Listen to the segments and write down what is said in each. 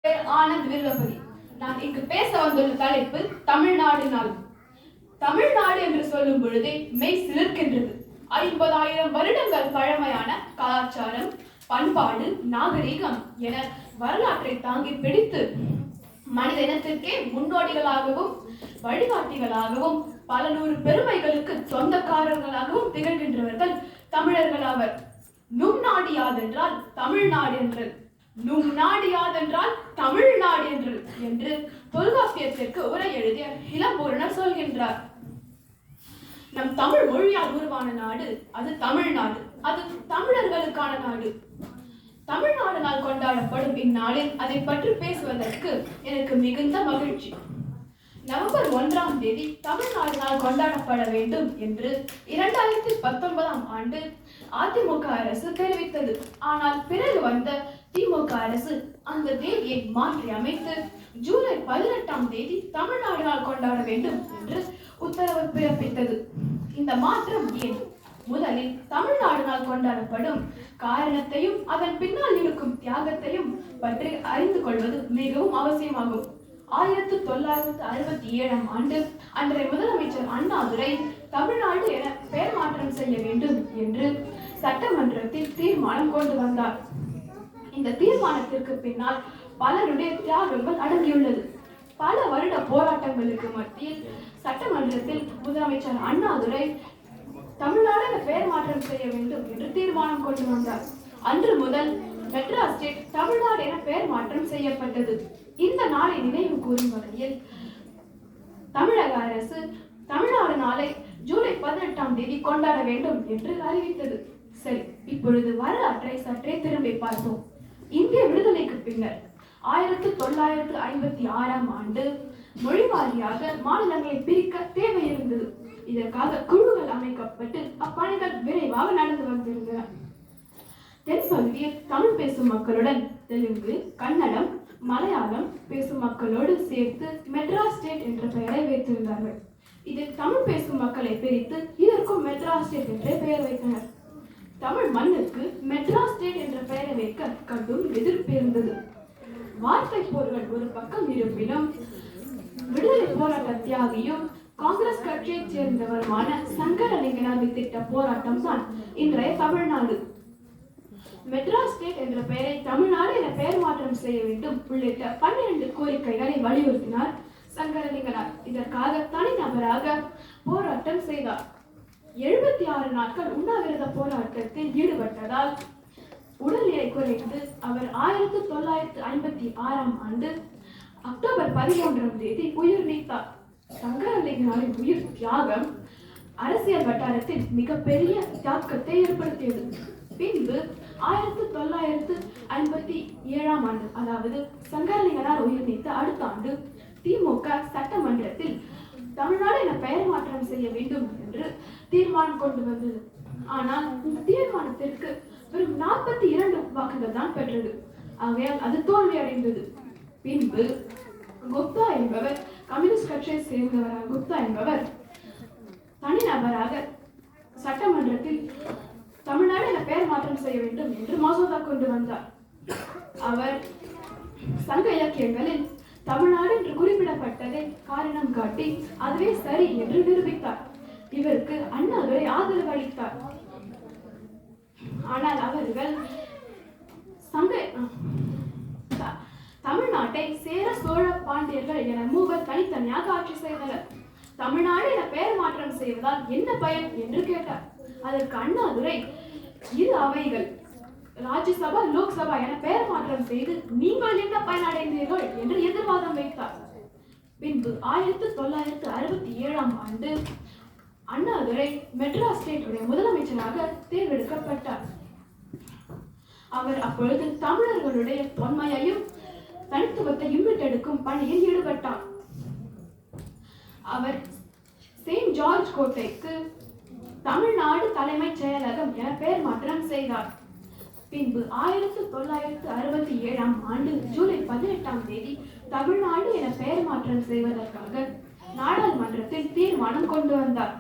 பேர் ஆனந்த் விருகபதி. நான் இங்கு பேச வந்துள்ள தலைப்பு தமிழ்நாடு நாள். தமிழ்நாடு என்று சொல்லும் பொழுதே மெய் சிலிர்க்கின்றது. 50,000 வருடங்கள் பழமையான கலாச்சாரம், பண்பாடு, நாகரீகம் என வரலாற்றை தாங்கி பிடித்து மனித இனத்திற்கே முன்னோடிகளாகவும் வழிகாட்டிகளாகவும் பல நூறு பெருமைகளுக்கு சொந்தக்காரர்களாகவும் திகழ்கின்றவர்கள் தமிழர்கள் ஆவர். நும் நாடு யாதென்றால் தமிழ்நாடு என்று, நும் நாடு யாதென்றால் தமிழ்நாடு என்று தொல்காப்பியத்திற்கு உரை எழுதிய இளம்பூரணர் சொல்கின்றார். நம் தமிழ் மொழியால் உருவான நாடு அது தமிழ்நாடு. அது தமிழர்களுக்கான நாடு. தமிழ்நாடு நாள் கொண்டாடப்படும் இந்நாளில் அதை பற்றி பேசுவதற்கு எனக்கு மிகுந்த மகிழ்ச்சி. நவம்பர் 1ஆம் தேதி தமிழ்நாடு நாள் கொண்டாடப்பட வேண்டும் என்று 2019ஆம் ஆண்டு அதிமுக அரசு தெரிவித்தது. ஆனால் பிறகு வந்த திமுக அரசு அந்த தேதியை மாற்றி அமைத்து ஜூலை 18ஆம் தேதி தமிழ்நாடு நாள் கொண்டாட வேண்டும் என்று உத்தரவு பிறப்பித்தது. இந்த மாற்றம் ஏன்? முதலில் தமிழ்நாடு நாள் கொண்டாடப்படும் காரணத்தையும் அதன் பின்னால் இருக்கும் தியாகத்தையும் பற்றி அறிந்து கொள்வது மிகவும் அவசியமாகும். 1967ஆம் ஆண்டு அன்றைய முதலமைச்சர் அண்ணாதுரை தமிழ்நாடு என பெயர் மாற்றம் செய்ய வேண்டும் என்று சட்டமன்றத்தில் தீர்மானம் கொண்டு வந்தார். இந்த தீர்மானத்திற்கு பின்னால் பலருடைய தியாகங்கள் அடங்கியுள்ளது. பல வருட போராட்டங்களுக்கு மத்தியில் சட்டமன்றத்தில் முதலமைச்சர் அண்ணாதுரை தமிழ்நாடு என பெயர் மாற்றம் செய்ய வேண்டும் என்று தீர்மானம் கொண்டு வந்தார். அன்று முதல் மெட்ராஸ் ஸ்டேட் தமிழ்நாடு என பெயர் மாற்றம் செய்யப்பட்டது. இந்த நாளை நினைவு கூறும் வகையில் தமிழக அரசு தமிழ்நாடு நாளை ஜூலை 18ஆம் தேதி கொண்டாட வேண்டும் என்று அறிவித்தது. சரி, இப்பொழுது வரலாற்றை சற்றே திரும்பி பார்ப்போம். இந்திய விடுதலைக்கு பின்னர் 1956ஆம் ஆண்டு மொழி வாரியாக மாநிலங்களை பிரிக்க தேவை இருந்தது. இதற்காக குழுக்கள் அமைக்கப்பட்டு அப்பணிகள் விரைவாக நடந்து வந்திருந்தன. தென்பகுதியில் தமிழ் பேசும் மக்களுடன் தெலுங்கு, கன்னடம், மலையாளம் பேசும் மக்களோடு சேர்த்து மெட்ராஸ் ஸ்டேட் என்ற பெயரை வைத்திருந்தார்கள். இதில் தமிழ் பேசும் மக்களை பிரித்து இதற்கும் மெட்ராஸ் ஸ்டேட் என்ற பெயர் வைத்தனர். தமிழ் மண்ணுக்கு மெட்ராஸ் ஸ்டேட் என்ற பெயரை வைக்க கடும் எதிர்ப்பு இருந்தது. வார்த்தை போர்கள் ஒரு பக்கம் இருப்பினும் விடுதலை போராட்ட தியாகியும் காங்கிரஸ் கட்சியைச் சேர்ந்தவருமான சங்கரலிங்கனார் வித்திட்ட போராட்டம் தான் இன்றைய தமிழ்நாடு. மெட்ராஸ் ஸ்டேட் என்ற பெயரை தமிழ்நாடு என பெயர் மாற்றம் செய்ய வேண்டும் உள்ளிட்ட 12 கோரிக்கைகளை வலியுறுத்தினார் சங்கரலிங்கனார். இதற்காக தனிநபராக போராட்டம் செய்தார். 76 நாட்கள் உண்ணாவிரத போராட்டத்தில் ஈடுபட்டதால் உடல்நிலை குறைந்து அவர் 1956ஆம் ஆண்டு அக்டோபர் 13ஆம் தேதி உயிர் நீத்தார். சங்கரலிங்கனாரின் உயிர் தியாகம் அரசியல் வட்டாரத்தில் மிகப்பெரிய தாக்கத்தை ஏற்படுத்தியது. பின்பு 1957ஆம் ஆண்டு, அதாவது சங்கரலிங்கனார் உயிர் நீத்த அடுத்த ஆண்டு, திமுக சட்டமன்றத்தில் தமிழ்நாடு என பெயர் மாற்றம் செய்ய வேண்டும் என்று தீர்மானம் கொண்டு வந்தது. ஆனால் இந்த தீர்மானத்திற்கு வெறும் 42 வாக்குகள் தான் பெற்றது. ஆகையால் அது தோல்வி அடைந்தது. பின்பு குப்தா என்பவர், கம்யூனிஸ்ட் கட்சியை சேர்ந்தவரான குப்தா என்பவர் தனிநபராக சட்டமன்றத்தில் தமிழ்நாடு என பெயர் மாற்றம் செய்ய வேண்டும் என்று மசோதா கொண்டு வந்தார். அவர் சங்க இலக்கியங்களில் தமிழ்நாடு என்று குறிப்பிடப்பட்டதை காரணம் காட்டி அதுவே சரி என்று நிரூபித்தார். இவருக்கு அண்ணாதுரை ஆதரவு அளித்தார். ஆனால் அவர்கள் தமிழ்நாட்டை சேர, சோழ, பாண்டியர்கள் என மூவர் தனித்தனியாக ஆட்சி செய்தனர். தமிழ்நாடு என பெயர் மாற்றம் செய்வதால் என்ன பயன் என்று கேட்டார். அதற்கு அண்ணாதுரை, இரு அவைகள் ராஜ்யசபா, லோக்சபா என பெயர் மாற்றம் செய்து நீங்கள் என்ன பயனடைந்தீர்கள் என்று எதிர்வாதம் வைத்தார். பின்பு 1967ஆம் ஆண்டு அண்ணாதுரை மெட்ராஸ் ஸ்டேட்டுடைய முதலமைச்சராக தேர்ந்தெடுக்கப்பட்டார். அவர் அப்பொழுது தமிழர்களுடைய தொன்மையையும் தனித்துவத்தையும் மீட்டெடுக்கும் பணியில் ஈடுபட்டார். அவர் செயின்ட் ஜார்ஜ் கோட்டைக்கு தமிழ்நாடு தலைமைச் செயலகம் என பெயர் மாற்றம் செய்தார். பின்பு 1967ஆம் ஆண்டு ஜூலை 18ஆம் தேதி தமிழ்நாடு என பெயர் மாற்றம் செய்வதற்காக நாடாளுமன்றத்தில் தீர்மானம் கொண்டு வந்தார்.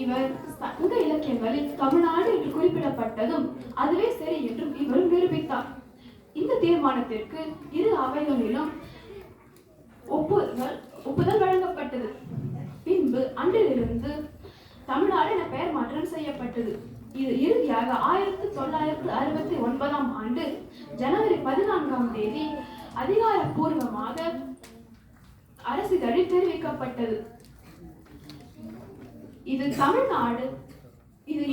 இவர் சங்க இலக்கியங்களில் தமிழ்நாடு என்று குறிப்பிடப்பட்டதும் அதுவே சரி என்றும் இவரும் நிரூபித்தார். இந்த தீர்மானத்திற்கு இரு அவைகளிலும் ஒப்புதல் வழங்கப்பட்டது. பின்பு அன்றிலிருந்து தமிழ்நாடு என பெயர் மாற்றம் செய்யப்பட்டது. இது இறுதியாக 1969 ஆண்டு ஜனவரி 14 அதிகாரப்பூர்வமாக அரசிதழில் தெரிவிக்கப்பட்டது. இது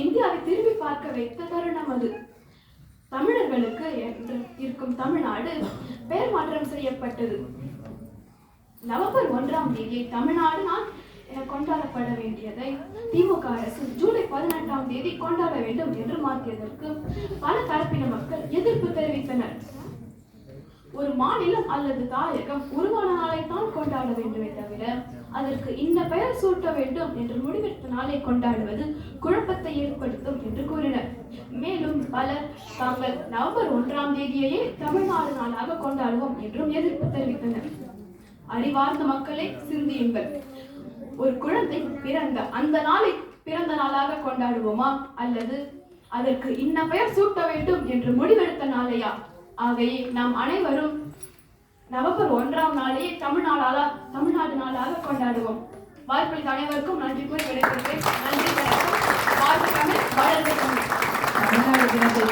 இந்தியாவை திரும்பி பார்க்க வைத்த தருணம். அது தமிழர்களுக்கு என்று இருக்கும் தமிழ்நாடு பெயர் மாற்றம் செய்யப்பட்டது. நவம்பர் 1 தமிழ்நாடு நாள் என கொண்டாடப்பட வேண்டியதை திமுக அரசு ஜூலை 18 கொண்டாட வேண்டும் என்று மாற்றியதற்கு பல தரப்பின மக்கள் எதிர்ப்பு தெரிவித்தனர். ஒரு மாநிலம் அல்லது தாயகம் உருவான நாளை தான் கொண்டாட வேண்டுமே தவிர அதற்கு இந்த பெயர் சூட்ட வேண்டும் என்று முடிவெடுத்த நாளை கொண்டாடுவது குழப்பத்தை ஏற்படுத்தும் என்று கூறினர். மேலும் பலர் தாங்கள் நவம்பர் 1 தமிழ்நாடு நாளாக கொண்டாடுவோம் என்றும் எதிர்ப்பு தெரிவித்தனர். அறிவார்ந்த மக்களை சிந்தியுங்கள். ஒரு குழந்தை பிறந்த அந்த நாளை பிறந்த நாளாக கொண்டாடுவோமா அல்லது அதற்கு இன்ன பெயர் சூட்ட வேண்டும் என்று முடிவெடுத்த நாளையா? ஆகையே நாம் அனைவரும் நவம்பர் 1 தமிழ்நாடு நாளாக கொண்டாடுவோம். வாய்ப்பளித்த அனைவருக்கும் நன்றி கூறி விடைபெறுகிறேன். நன்றி, வணக்கம். வாழ்க தமிழ், வளர்க தமிழ். தமிழ்நாடு தினத்தை